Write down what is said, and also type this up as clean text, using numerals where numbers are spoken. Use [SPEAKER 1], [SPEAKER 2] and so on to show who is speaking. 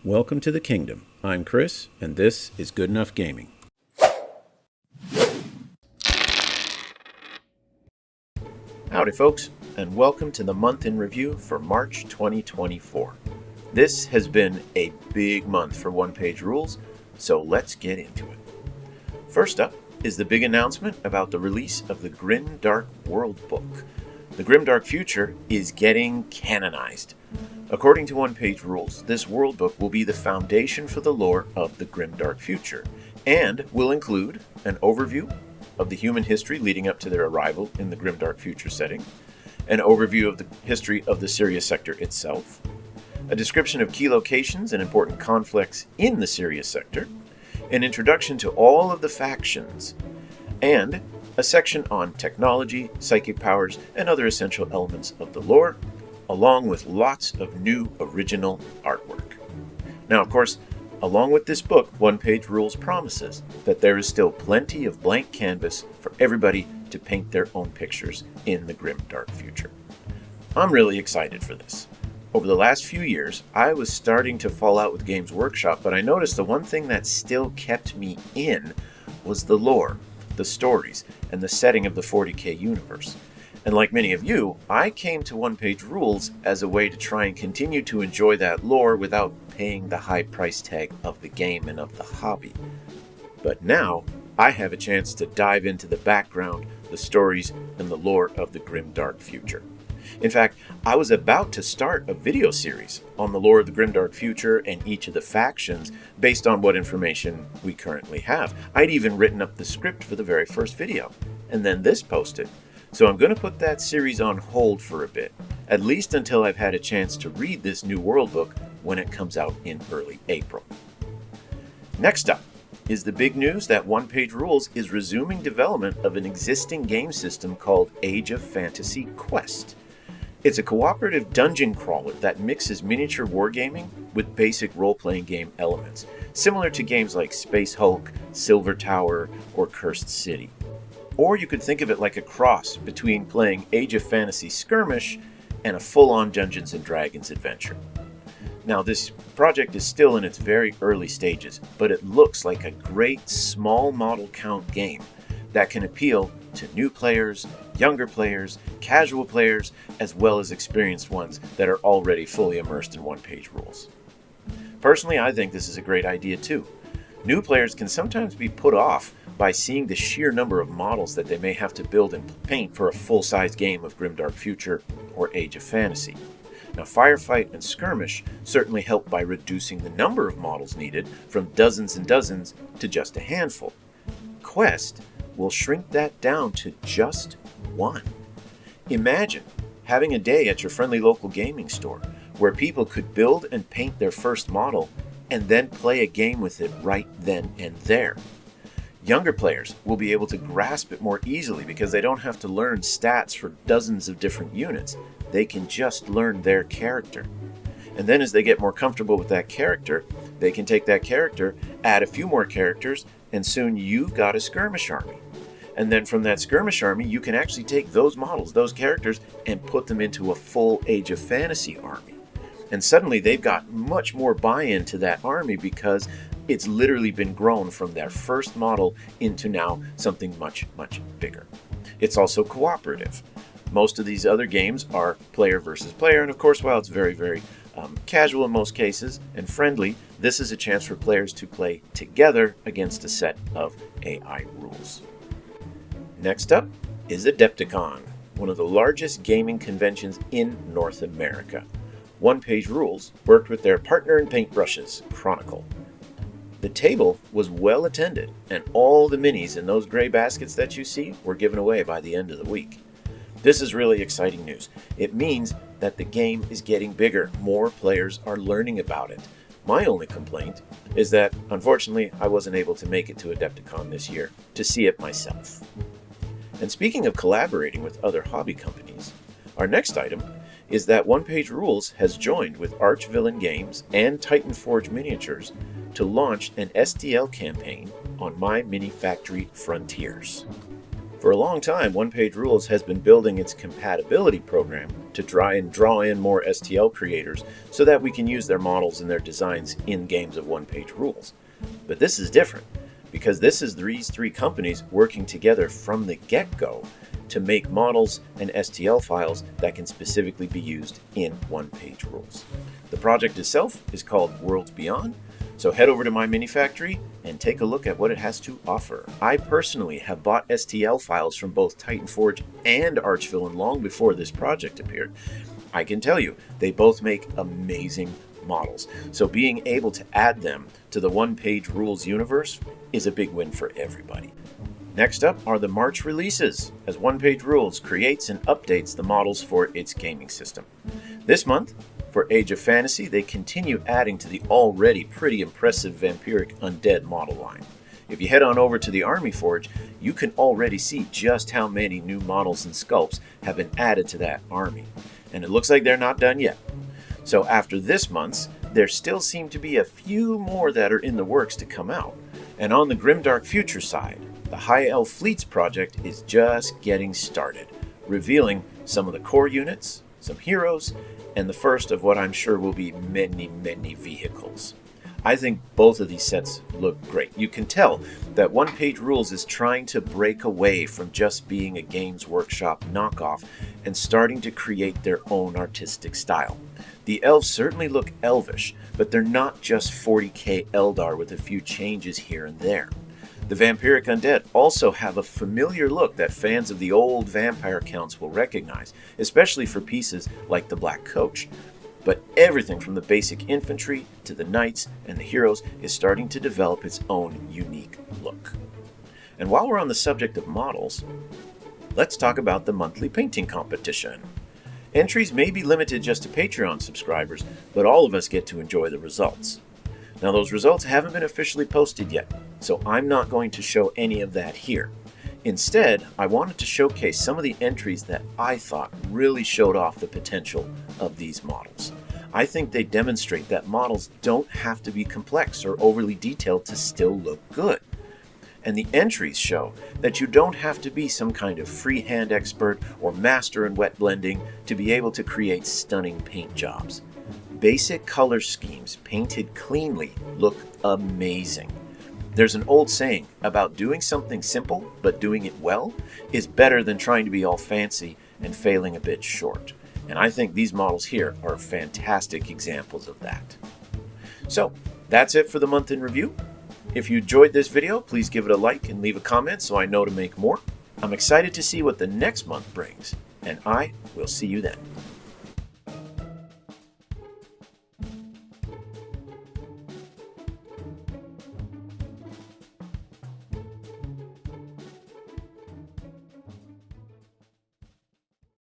[SPEAKER 1] Welcome to the kingdom. I'm Chris, and this is Good Enough Gaming. Howdy folks, and welcome to the month in review for March 2024. This has been a big month for OnePageRules, so let's get into it. First up is the big announcement about the release of the Grim Dark World Book. The Grim Dark Future is getting canonized. According to OnePageRules, this world book will be the foundation for the lore of the Grim Dark Future, and will include an overview of the human history leading up to their arrival in the Grim Dark Future setting, an overview of the history of the Sirius sector itself, a description of key locations and important conflicts in the Sirius sector, an introduction to all of the factions, and a section on technology, psychic powers, and other essential elements of the lore, along with lots of new original artwork. Now, of course, along with this book, OnePageRules promises that there is still plenty of blank canvas for everybody to paint their own pictures in the Grim Dark Future. I'm really excited for this. Over the last few years, I was starting to fall out with Games Workshop, but I noticed the one thing that still kept me in was the lore, the stories, and the setting of the 40K universe. And like many of you, I came to OnePageRules as a way to try and continue to enjoy that lore without paying the high price tag of the game and of the hobby. But now, I have a chance to dive into the background, the stories, and the lore of the Grim Dark Future. In fact, I was about to start a video series on the lore of the Grim Dark Future and each of the factions based on what information we currently have. I'd even written up the script for the very first video, and then this posted. So I'm going to put that series on hold for a bit, at least until I've had a chance to read this new world book when it comes out in early April. Next up is the big news that OnePageRules is resuming development of an existing game system called Age of Fantasy Quest. It's a cooperative dungeon crawler that mixes miniature wargaming with basic role-playing game elements, similar to games like Space Hulk, Silver Tower, or Cursed City. Or you could think of it like a cross between playing Age of Fantasy Skirmish and a full-on Dungeons & Dragons adventure. Now, this project is still in its very early stages, but it looks like a great small model count game that can appeal to new players, younger players, casual players, as well as experienced ones that are already fully immersed in OnePageRules. Personally, I think this is a great idea too. New players can sometimes be put off by seeing the sheer number of models that they may have to build and paint for a full-size game of Grim Dark Future or Age of Fantasy. Now, Firefight and Skirmish certainly help by reducing the number of models needed from dozens and dozens to just a handful. Quest will shrink that down to just one. Imagine having a day at your friendly local gaming store where people could build and paint their first model and then play a game with it right then and there. Younger players will be able to grasp it more easily because they don't have to learn stats for dozens of different units. They can just learn their character. And then as they get more comfortable with that character, they can take that character, add a few more characters, and soon you've got a skirmish army. And then from that skirmish army, you can actually take those models, those characters, and put them into a full Age of Fantasy army. And suddenly they've got much more buy-in to that army because it's literally been grown from their first model into now something much, much bigger. It's also cooperative. Most of these other games are player versus player, and of course, while it's very, very casual in most cases and friendly, this is a chance for players to play together against a set of AI rules. Next up is Adepticon, one of the largest gaming conventions in North America. OnePageRules worked with their partner in paintbrushes, Chronicle. The table was well attended, and all the minis in those gray baskets that you see were given away by the end of the week. This is really exciting news. It means that the game is getting bigger. More players are learning about it. My only complaint is that, unfortunately, I wasn't able to make it to Adepticon this year to see it myself. And speaking of collaborating with other hobby companies, our next item is that OnePageRules has joined with Archvillain Games and Titan Forge Miniatures to launch an STL campaign on My Mini Factory Frontiers. For a long time, OnePageRules has been building its compatibility program to try and draw in more STL creators so that we can use their models and their designs in games of OnePageRules. But this is different, because this is these three companies working together from the get-go to make models and STL files that can specifically be used in OnePageRules. The project itself is called Worlds Beyond, so head over to my mini factory and take a look at what it has to offer. I personally have bought STL files from both Titan Forge and Archvillain long before this project appeared. I can tell you, they both make amazing models, so being able to add them to the OnePageRules universe is a big win for everybody. Next up are the March releases, as OnePageRules creates and updates the models for its gaming system. This month, for Age of Fantasy, they continue adding to the already pretty impressive Vampiric Undead model line. If you head on over to the Army Forge, you can already see just how many new models and sculpts have been added to that army. And it looks like they're not done yet. So after this month's, there still seem to be a few more that are in the works to come out. And on the Grimdark Future side, the High Elf Fleets project is just getting started, revealing some of the core units, some heroes, and the first of what I'm sure will be many, many vehicles. I think both of these sets look great. You can tell that OnePageRules is trying to break away from just being a Games Workshop knockoff and starting to create their own artistic style. The elves certainly look elvish, but they're not just 40k Eldar with a few changes here and there. The Vampiric Undead also have a familiar look that fans of the old vampire counts will recognize, especially for pieces like the Black Coach. But everything from the basic infantry to the knights and the heroes is starting to develop its own unique look. And while we're on the subject of models, let's talk about the monthly painting competition. Entries may be limited just to Patreon subscribers, but all of us get to enjoy the results. Now, those results haven't been officially posted yet, so I'm not going to show any of that here. Instead, I wanted to showcase some of the entries that I thought really showed off the potential of these models. I think they demonstrate that models don't have to be complex or overly detailed to still look good. And the entries show that you don't have to be some kind of freehand expert or master in wet blending to be able to create stunning paint jobs. Basic color schemes painted cleanly look amazing. There's an old saying about doing something simple but doing it well is better than trying to be all fancy and failing a bit short. And I think these models here are fantastic examples of that. So that's it for the month in review. If you enjoyed this video, please give it a like and leave a comment so I know to make more. I'm excited to see what the next month brings, and I will see you then.